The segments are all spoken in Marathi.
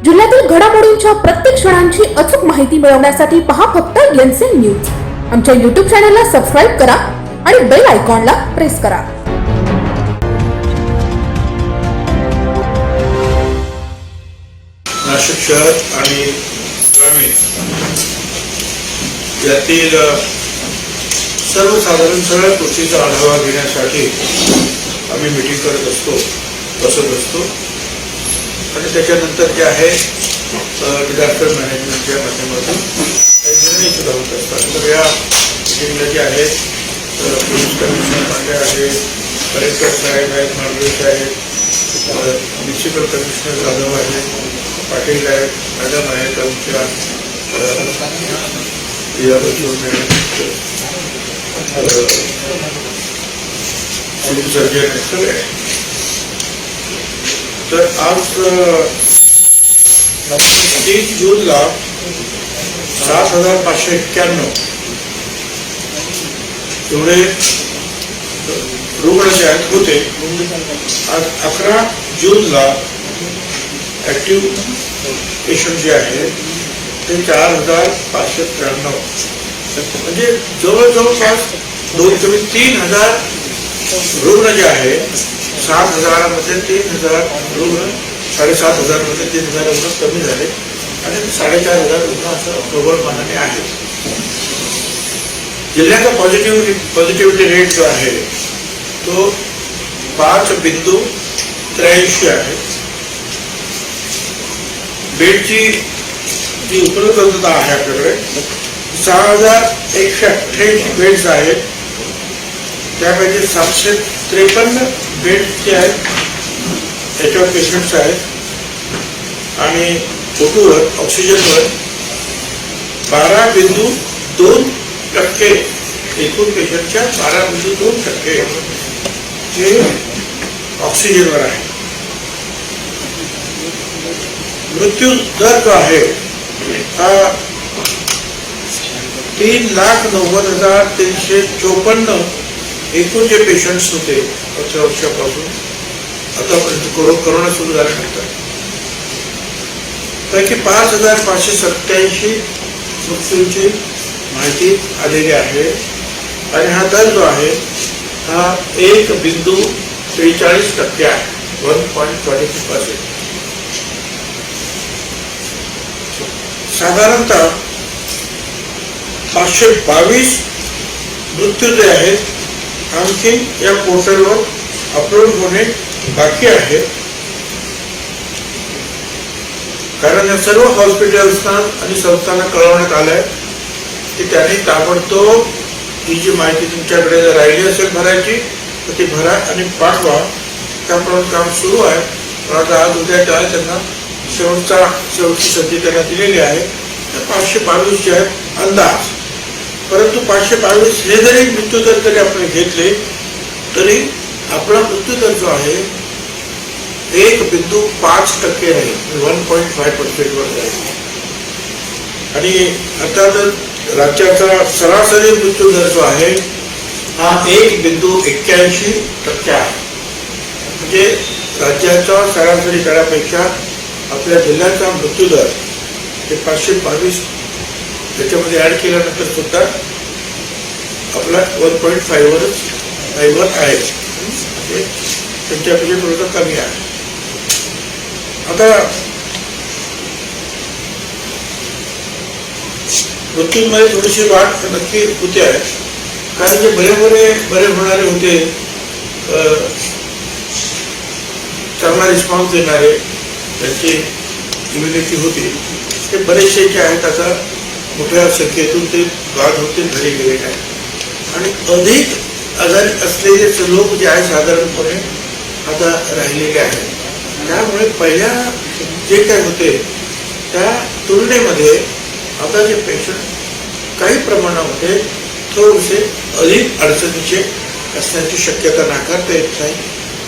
जिल्ह्यातील घडामोडींच्या प्रत्येक क्षणांची अचूक माहिती मिळवण्यासाठी पहा फक्त एनसीएन न्यूज. आमच्या YouTube चॅनलला सबस्क्राईब करा आणि बेल आयकॉनला प्रेस करा. नाशिक शहर आणि ग्रामीण यातील सर्वसाधारण सगळ्या गोष्टीचा आढावा घेण्यासाठी आम्ही मीटिंग करत असतो, बसत असतो आणि त्याच्यानंतर जे आहे डिझास्टर मॅनेजमेंटच्या माध्यमातून काही निर्णय सुद्धा होत असतात. तर या मीटिंगला जे आहे पोलीस कमिशनर मांडे आहे, कलेक्टर साहेब आहेत, मांडवे साहेब, म्युन्सिपल कमिशनर जाधव आहे, पाटील आहेत, मॅडम आहेत, आमच्या सिव्हिल सर्जन आहेत, सगळे. तर आज 30 जूनला 7,591 एवढे रुग्ण जे आहेत होते. आज 11 जूनला ऍक्टिव्ह पेशंट जे आहे ते 4,593, म्हणजे जवळपास 3,000 रुग्ण जे आहे. 7,000 3,000 रुग्ण, 7,500 मध्ये 3,000 रुग्ण कमी झाले आणि 4,500 रुग्ण असं प्रबळपणाने आहे. जिल्ह्याचा पॉझिटिव्हिटी रेट जो आहे तो 5.83 आहे. बेडची जी उपलब्धता आहे आपल्याकडे 6,188 बेड्स आहेत. त्यापैकी 753 बेड्स जे आहेत त्याच्यावर पेशंट्स आहेत आणि फोटोवर ऑक्सिजनवर 12.2% एकूण पेशंटच्या 12.2% हे ऑक्सिजनवर आहे. मृत्यू दर जो आहे हा 3,90,354 एकूण जे पेशंट्स होते 18 वर्षापासून आतापर्यंत कोरोना सुरू झाल्यानंतर पैकी 5,587 मृत्यूंची माहिती आलेली आहे आणि हा दर जो आहे हा 1.43% आहे, 1.42%. साधारणतः 522 मृत्यू जे आहेत आणखी या पोर्टलवर अपलोड होणे बाकी आहे. कारण या सर्व हॉस्पिटल्सना आणि संस्थांना कळवण्यात आलंय की त्यांनी ताबडतोब ही जी माहिती तुमच्याकडे जर राहिली असेल भरायची तर ती भरा आणि पाठवा. त्याप्रमाणे काम सुरू आहे. पण आता आज उद्या त्यांना शेवटची संधी त्यांना दिलेली आहे. 522 जे आहेत अंदाज. परंतु 522 हे जरी मृत्यूदर जरी आपण घेतले तरी आपला मृत्यूदर जो आहे 1.5% राहील, 1.5% वर जाईल. आणि अर्थात राज्याचा सरासरी मृत्यूदर जो आहे हा 1.81% आहे. म्हणजे राज्याच्या सरासरी दरापेक्षा आपल्या जिल्ह्याचा मृत्यूदर हे 522 त्याच्यामध्ये ऍड केल्यानंतर सुद्धा आपला 1.5 वर आहे. त्यांच्यापेक्षा थोडंसं कमी आहे. आता मृत्यूंमध्ये थोडीशी वाढ नक्की होते आहे. कारण जे बरे होणारे होते, चांगला रिस्पॉन्स देणारे, त्यांची इम्युनिटी होती, ते बरेचसे जे आहेत आता मोठ्या संख्येतून ते बाद होते घरी गेले आहे. आणि अधिक आजारी असलेले लोक जे आहेत साधारणपणे आता राहिलेले आहेत. त्यामुळे पहिल्या जे काय होते त्या तुलनेमध्ये आता जे पेशंट काही प्रमाणामध्ये थोडेसे अधिक अडचणीचे असण्याची शक्यता नाकारता येत नाही.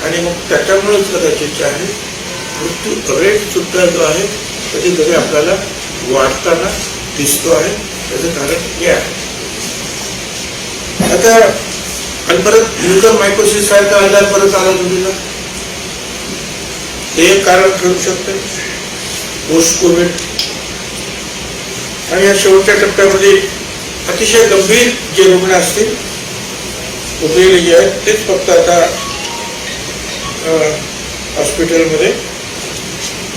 आणि मग त्याच्यामुळेच कदाचित जे आहे मृत्यू रेट सुद्धा जो आहे कधी कधी आपल्याला वाढताना दिसतो आहे. त्याचं कारण हे आहे. आता आणि परत म्युकरमायकोसिस सारखा आजार परत आला तुम्हाला, हे एक कारण ठरू शकते. पोस्ट कोविड आणि या शेवटच्या टप्प्यामध्ये अतिशय गंभीर जे रुग्ण असतील उरलेले जे आहेत तेच फक्त आता हॉस्पिटलमध्ये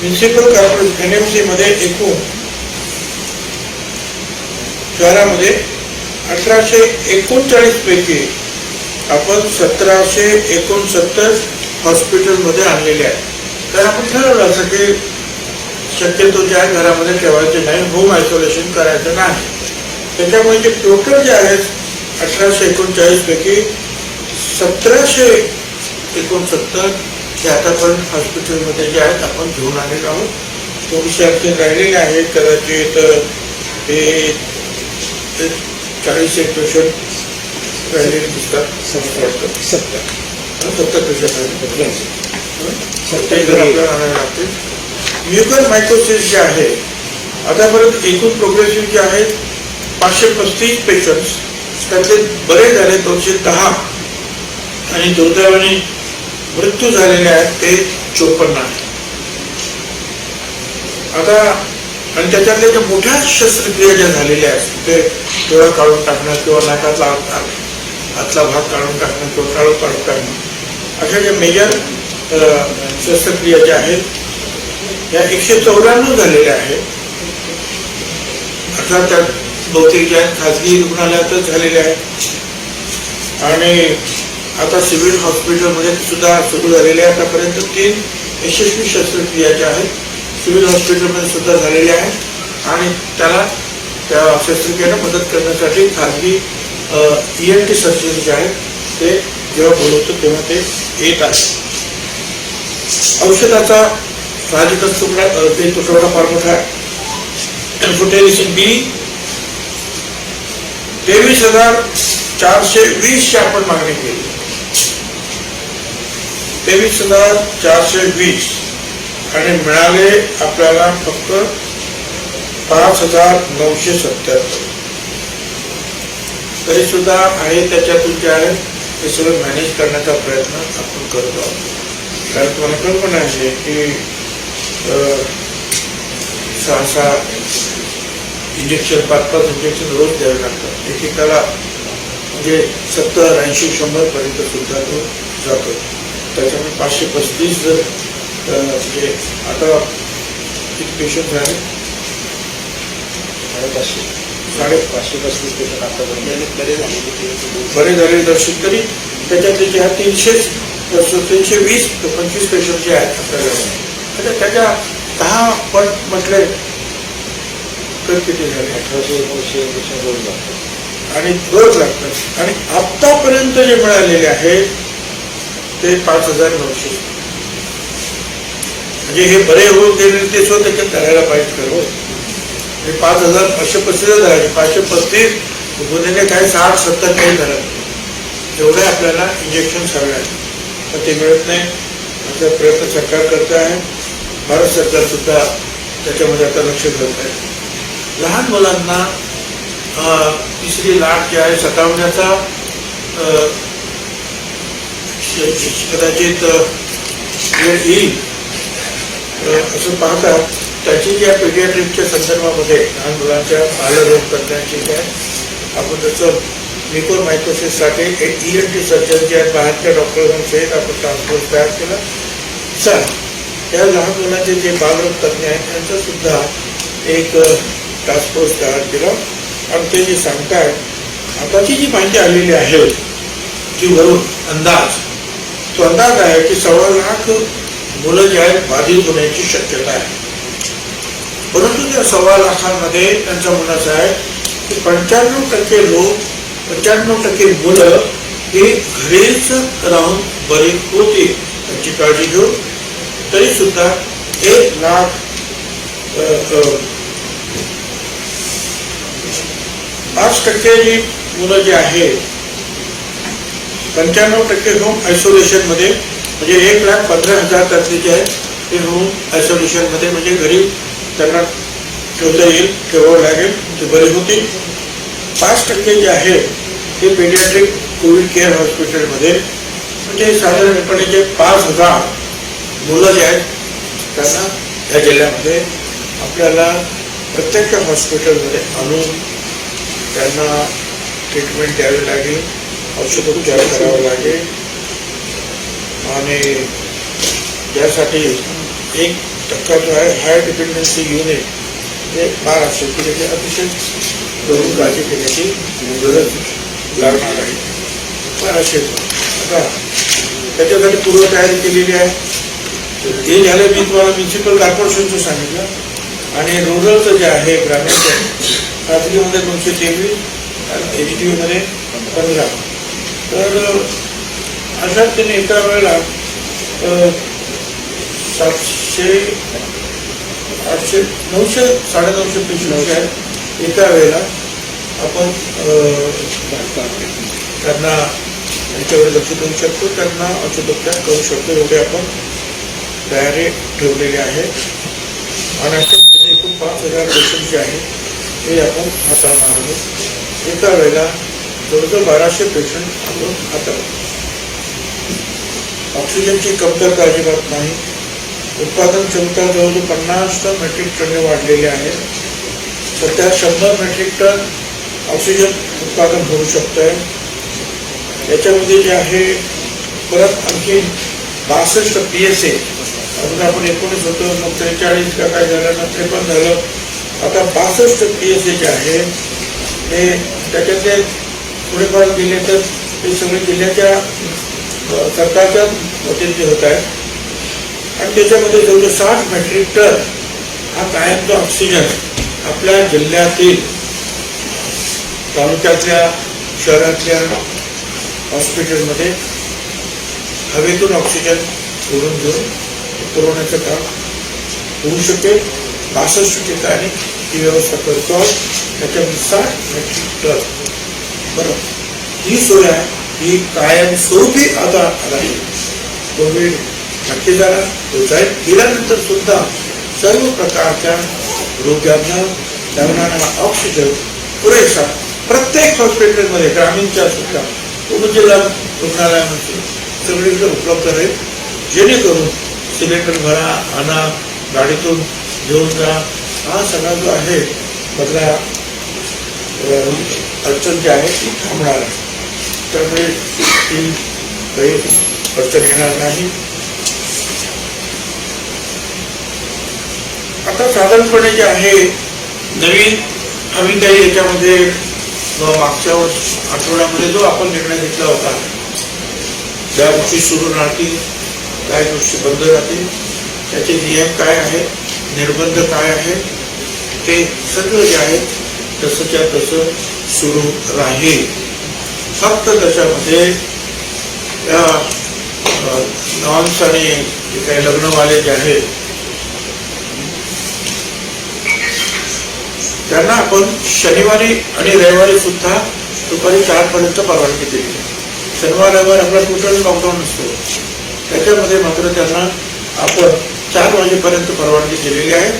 म्युन्सिपल कॉर्पोरेशन NMC मध्ये एकूण शहरामध्ये 1839 पैकी आपण 1769 हॉस्पिटलमध्ये आणलेले आहेत. तर आपण ठरवलं असं की शक्यतो ज्या घरामध्ये ठेवायचे नाही, होम आयसोलेशन करायचं नाही. त्याच्यामुळे जे टोटल जे आहेत 1839 पैकी 1769 हे आतापर्यंत हॉस्पिटलमध्ये जे आहेत आपण घेऊन आलेलो आहोत. थोडेसे आणखी राहिलेले आहेत, कदाचित हे 40 पेशंट राहिलेले दिसतात. 70 पेशंट आपल्याला आणायला लागतील. म्युकरमायकोसिस जे आहे आतापर्यंत एकूण प्रोग्रेसिव्ह जे आहेत 535 पेशंट्स, त्यातले बरे झाले 210 आणि दुर्दैवाने मृत्यू झालेले आहेत ते 54 आहेत. आता आणि त्याच्यातल्या ज्या मोठ्या शस्त्रक्रिया ज्या झालेल्या आहेत, ते डोळा काढून टाकणं किंवा नाकातला आतला भाग काढून टाकणं किंवा टाळू काढून टाकणं, अशा ज्या मेजर शस्त्रक्रिया ज्या आहेत या 194 झालेल्या आहेत. अर्थात त्यात बहुतेक ज्या खाजगी रुग्णालयातच झालेल्या आहेत आणि आता सिव्हिल हॉस्पिटलमध्ये सुद्धा सुरू झालेल्या आहेत. आतापर्यंत 3 यशस्वी शस्त्रक्रिया ज्या आहेत सिव्हिल हॉस्पिटलमध्ये सुद्धा झालेल्या आहेत आणि त्याला त्या शस्त्रक्रियेला मदत करण्यासाठी खाजगी ENT सर्जन जे आहेत ते जेव्हा बोलवतो तेव्हा ते येत आहेत. औषधाचा साहजिकच तुटवडा फार मोठा आहे. एम्फोटेरिसिन B 23,420 ची आपण मागणी केली. 23,420 आणि मिळाले आपल्याला फक्त 5,977. तरी सुद्धा आहे त्याच्यातून जे आहे ते सगळं मॅनेज करण्याचा प्रयत्न आपण करत आहोत. कारण तुम्हाला कल्पना आहे की 6 इंजेक्शन 5 इंजेक्शन रोज द्यावे लागतात. एकेकाला म्हणजे 70, 80, 100 पर्यंत सुद्धा तो जातो. त्याच्यामुळे 535 जर म्हणजे आता किती पेशंट झाले 535 पेशंट आतापर्यंत बरे झाले दर्शक. तरी त्याच्यातले जे आहे 320 ते 25 पेशंट जे आहेत आपल्याला त्याच्या 10 पट म्हटले तर किती झाले 1800-1900 इंजेक्शन रोज लागतात आणि रोज लागतात. आणि आतापर्यंत जे मिळालेले आहेत ते 5,900. म्हणजे हे बरे होऊन गेलेले ते स्वतः त्याच्यात करायला पाहिजे करू. 5,000 535 झाले. 535 गुन्ह्याने काही 60-70 काही झालं एवढे आपल्याला इंजेक्शन हवे आहेत. पण ते मिळत नाही. असा प्रयत्न सरकार करत आहे. भारत सरकार सुद्धा त्याच्यामध्ये आता लक्ष घालत आहे. लहान मुलांना तिसरी लाट जी आहे सतावण्याचा कदाचित वेळ येईल असं पाहतात. त्याची ज्या पेडियाट्रिकच्या संदर्भामध्ये लहान मुलांच्या बालरोग तज्ञांची काय आपण जसं म्युकरमायकोसिससाठी एक ENT सर्जन जे आहेत बाहेरच्या डॉक्टरांसहित आपण ट्रान्सपोर्ट तयार केला. त्या लहान मुलांचे जे बालरोग तज्ञ आहेत त्यांचा सुद्धा एक ट्रान्सपोर्ट तयार केला. आणि ते जे सांगतायत आताची जी माहिती आलेली आहे ती वरून अंदाज तो अंदाज आहे की 1.25 लाख मुलं जे आहेत बाधित होण्याची शक्यता आहे. परंतु त्या 1.25 लाखांमध्ये त्यांचं म्हणणं असं आहे की 95% लोक 95% मुलं ही घरीच राहून बरी होती त्यांची काळजी घेऊन. तरी सुद्धा 1 लाख 5% जी मुलं जी आहेत 95% होम आयसोलेशन मध्ये म्हणजे 1,15,000 त्यातले जे आहेत ते होम आयसोलेशन मध्ये म्हणजे घरी त्यांना ठेवता येईल ठेवावं लागेल ते बरे होतील. 5% जे आहे ते पेडियाट्रिक कोविड केअर हॉस्पिटलमध्ये म्हणजे साधारणपणे जे 5,000 मुलं जे आहेत त्यांना या जिल्ह्यामध्ये आपल्याला प्रत्येक हॉस्पिटलमध्ये आणून त्यांना ट्रीटमेंट द्यावी लागेल, औषधोपचार करावा लागेल आणि त्यासाठी 1% जो आहे हाय डिपेंडन्सी युनिट हे 1200 की त्याची अतिशय जरूर काळजी घेण्याची गरज लागणार आहे. 1200 आता त्याच्यासाठी पूर्वतयारी केलेली आहे. हे झालं मी तुम्हाला म्युन्सिपल कॉर्पोरेशनचं सांगितलं आणि रुरलचं जे आहे ग्रामीणचं खाजगीमध्ये 223 आणि HDUमध्ये 15. तर अशा त्याने एका वेळेला 700, 800, 900, 950 पेशंट जे आहेत एका वेळेला आपण त्यांना त्यांच्याकडे लक्ष देऊ शकतो, त्यांना औषधोपचार करू शकतो एवढे आपण तयारी ठेवलेली आहे. आणि अशा एकूण 5000 पेशंट जे आहेत ते आपण हाताळणार आहोत. एका वेळेला जवळजवळ 1200 पेशंट आपण हाताळतो. ऑक्सिजनची कमतरता अजिबात नाही. उत्पादन क्षमता जवळजवळ 50 मेट्रिक टनने वाढलेली आहे. सध्या 100 मेट्रिक टन ऑक्सिजन उत्पादन होऊ शकतं. याच्यामध्ये जे आहे परत आणखी 62 PSA, अजून आपण 19 होतो, मग 43 का काय झालं, 53 झालं, आता 62 PSA जे आहे हे त्याच्यातले थोडेफार दिले तर ते सगळे जिल्ह्याच्या सरकारच्या वतीने होत आहे. आणि त्याच्यामध्ये जवळजवळ 60 मेट्रिक टन हा कायमचा ऑक्सिजन आपल्या जिल्ह्यातील तालुक्यातल्या शहरातल्या हॉस्पिटलमध्ये हवेतून ऑक्सिजन ओढून घेऊन पुरवण्याचं काम होऊ शकेल. 62 ठिकाणी ही व्यवस्था करतो आहोत. त्याच्यामध्ये 60 मेट्रिक टन. बरं, ही सोय आहे ही कायमस्वरूपी आता राहील. कोविड नक्की झाला तो जाईल. गेल्यानंतर सुद्धा सर्व प्रकारच्या रोग्यांना लागणारा ऑक्सिजन पुरेसा प्रत्येक हॉस्पिटलमध्ये, ग्रामीणच्या सुद्धा उपजिल्हा रुग्णालयामध्ये सगळीकडे उपलब्ध राहील. जेणेकरून सिलेंडर भरा, आणा, गाडीतून घेऊन जा, हा सगळा जो आहे मधला अडचण जी आहे ती थांबणार आहे. त्यामुळे ती काही अडचण येणार नाही. आता साधारणपणे जे आहे नवीन आम्ही काही याच्यामध्ये मागच्या आठवड्यामध्ये जो आपण निर्णय घेतला होता त्या गोष्टी सुरू राहतील, काय गोष्टी बंद राहतील, त्याचे नियम काय आहेत, निर्बंध काय आहेत, ते सगळं जे आहे तसंच्या तसं सुरू राहील. फक्त त्याच्यामध्ये नॉन्स आणि जे काही लग्नवाले जे आहेत त्यांना आपण शनिवारी आणि रविवारी सुद्धा दुपारी 4 पर्यंत परवानगी दिली. शनिवार रविवार आपला टोटल लॉकडाऊन असतो, त्याच्यामध्ये मात्र त्यांना आपण 4 वाजेपर्यंत परवानगी दिलेली आहे.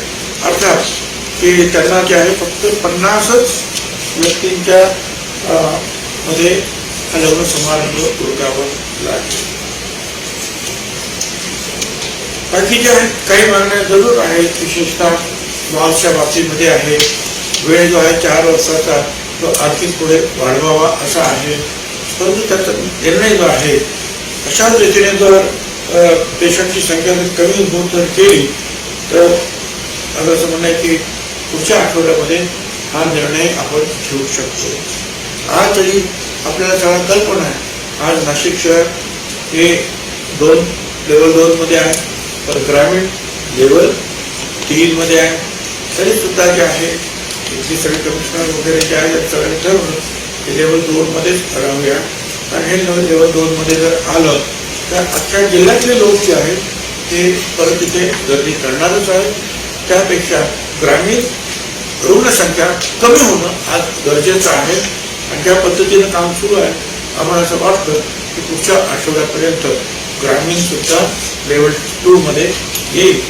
अर्थात की त्यांना जे आहे फक्त 50च व्यक्तींच्या मध्ये हा लग्न समारंभ उरकावा लागेल. बाकीच्या काही मागण्या जरूर आहेत, विशेषतः मॉल्सच्या बाबतीमध्ये आहे. वेळ जो आहे 4 वर्षाचा तो आर्थिक पुढे वाढवावा असा आहे. परंतु त्याचा निर्णय जो आहे अशाच रीतीने जर पेशंटची संख्या जर कमी होत जर केली तर माझं असं म्हणणं आहे की पुढच्या आठवड्यामध्ये हा निर्णय आपण घेऊ शकतो. आज तरी आपल्याला सगळ्या कल्पना आहे. आज नाशिक शहर हे लेवल 2 मध्ये आहे, तर ग्रामीण लेवल 3 मध्ये आहे. तरी सुद्धा जे आहे इथली सगळे कमिशनर वगैरे जे आहे सगळ्यांनी ठरवलं की लेवल 2 मध्येच राहूया. आणि हे लेवल 2 मध्ये जर आलं तर अख्ख्या जिल्ह्यातले लोक जे आहेत ते परत तिथे गर्दी करणारच आहेत. त्यापेक्षा ग्रामीण रुग्णसंख्या कमी होणं आज गरजेचं आहे. आणि ज्या पद्धतीनं काम सुरू आहे आम्हाला असं वाटतं की पुढच्या आठवड्यापर्यंत ग्रामीण सुद्धा लेवल 2 मध्ये येईल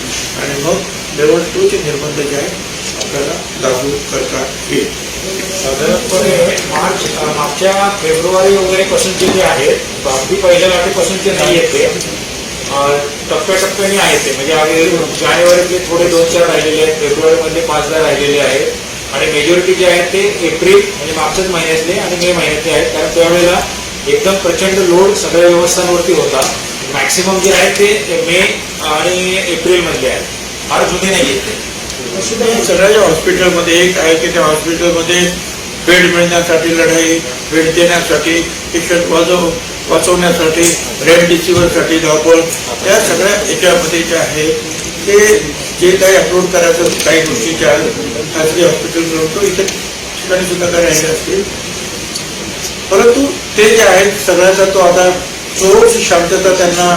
आणि मग लेवल 2 चे निर्बंध जे आहेत आपल्याला लागू करता येईल. साधारणपणे मागच्या फेब्रुवारी वगैरे पासूनचे जे आहेत अगदी पहिल्या लाटेपासूनचे नाही येते टप्प्याटप्प्याने आहे ते, म्हणजे आम्ही जानेवारीतले थोडे 2-4 राहिलेले आहेत, फेब्रुवारीमधले 5-10 राहिलेले आहेत आणि मेजॉरिटी जे आहेत ते एप्रिल म्हणजे मागच्याच महिन्यातले आणि मे महिन्यातले आहेत, कारण त्यावेळेला एकदम प्रचंड लोड सगळ्या व्यवस्थांवरती होता. मॅक्सिमम जे आहेत ते मे आणि एप्रिल मधले आहेत, फार जुने नाही आहेत ते. सगळ्या हॉस्पिटलमध्ये एक आहे की त्या हॉस्पिटलमध्ये बेड मिळण्यासाठी लढाई, बेड देण्यासाठी, पेशंट वाचवण्यासाठी, रेमडेसिवीरसाठी धावपळ, त्या सगळ्या याच्यामध्ये जे आहे ते जे काही अपलोड करायचं काही गोष्टी ज्या खाजगी हॉस्पिटल तो इतर ठिकाणी सुद्धा काही राहिले असतील, परंतु ते जे आहेत सगळ्याचा तो आता थोडीशी शांतता त्यांना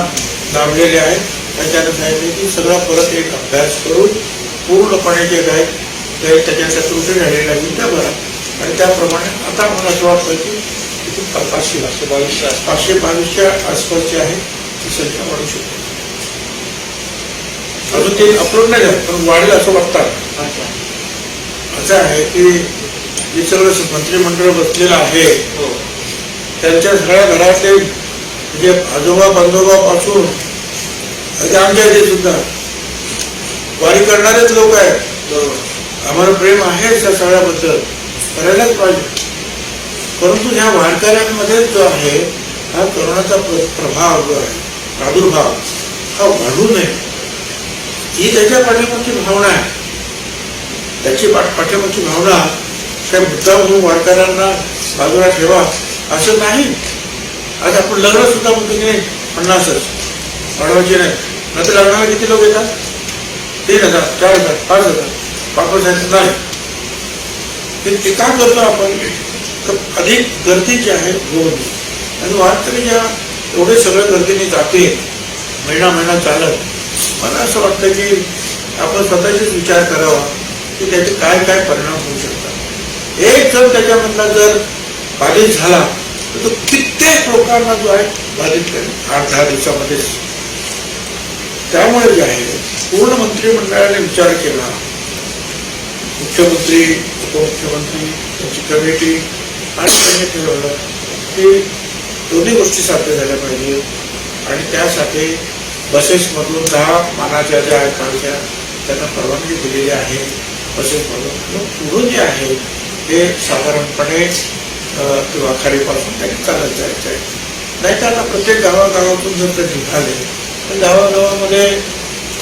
लाभलेली आहे आणि त्यांना सांगितले की सगळा परत एक अभ्यास करून पूर्णपणे जे काय ते त्याच्या त्रुटी राहिलेल्या आहेत त्या बरा आणि त्याप्रमाणे आता मला असं वाटतं की 522च्या आसपासची आहे ती संख्या वाढू शकते. अजून ते अपलोड नाही झालं पण वाढेल असं वाटतं. असं आहे की जे सगळं मंत्रिमंडळ बसलेलं आहे त्यांच्या सगळ्या घरातले म्हणजे आजोबा बंधोबापासून आमच्या इथे सुद्धा वारी करणारेच लोक आहेत. आम्हाला प्रेम आहे त्या सगळ्याबद्दल, करायलाच पाहिजे. परंतु ह्या वारकऱ्यांमध्ये जो आहे हा करोनाचा प्रभाव जो आहे, प्रादुर्भाव हा वाढू नये ही त्याच्या पाठीमागची भावना आहे. त्याची पाठीमागची भावना त्या मुद्दा म्हणून वारकऱ्यांना बाजूला ठेवा असं नाही. आज आपण लग्न सुद्धा म्हणतो की नाही 50च वाढवायचे नाही, नंतर लग्नाला किती लोक येतात? 3,000, 4,000, 5,000 बाबासाहेब नाही. ते का करतो आपण? अधिक गर्दी जी आहे होती आणि वारकरी ज्या एवढे सगळ्या गर्दीने जाते महिना चालत, मला असं वाटतं की आपण स्वतःचाच विचार करावा की त्याचे काय काय परिणाम होऊ शकतात. एक जर त्याच्यामधला जर बाधित झाला तर तो कित्येक लोकांना जो आहे बाधित करेल 8-10 दिवसामध्येच. त्यामुळे जे आहे पूर्ण मंत्रिमंडळाने विचार केला, मुख्यमंत्री उपमुख्यमंत्री त्यांची कमिटी आणि त्यांनी ठरवलं की दोन्ही गोष्टी साध्य झाल्या पाहिजेत आणि त्यासाठी बसेसमधून 10 मानाच्या ज्या आहेत पालख्या त्यांना परवानगी दिलेली आहे बसेसमधून. पुढून जे आहे ते साधारणपणे किंवा खाडीपासून त्यांनी चालत जायचं आहे. नाही तर आता प्रत्येक गावागावातून जर ते निघाले तर गावागावामध्ये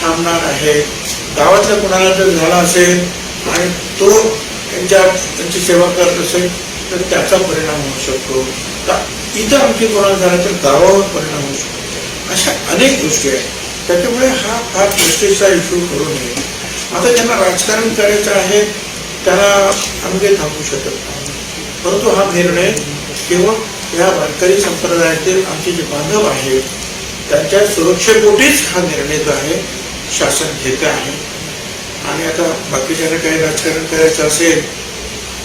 थांबणार आहे. गावातल्या कुणाला जर झाला असेल आणि तो त्यांची सेवा करत असेल तर त्याचा परिणाम होऊ शकतो. इथं आणखी कोणाला झाला तर गावावर परिणाम होऊ शकतो. अशा अनेक गोष्टी आहेत. त्याच्यामुळे हा फार प्रेस्टिजचा इश्यू करू नये. आता ज्यांना राजकारण करायचं आहे त्याला आम्ही काही थांबवू शकत नाही, परंतु हा निर्णय केवळ या वारकरी संप्रदायातील आमचे जे बांधव आहेत त्यांच्या सुरक्षेपोटीच हा निर्णय जो आहे शासन घेत आहे. आणि आता बाकीच्याला काही राजकारण करायचं असेल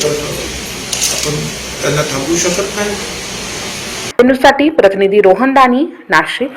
तर आपण त्यांना थांबवू शकत नाही. न्यूजसाठी प्रतिनिधी रोहन दानी, नाशिक.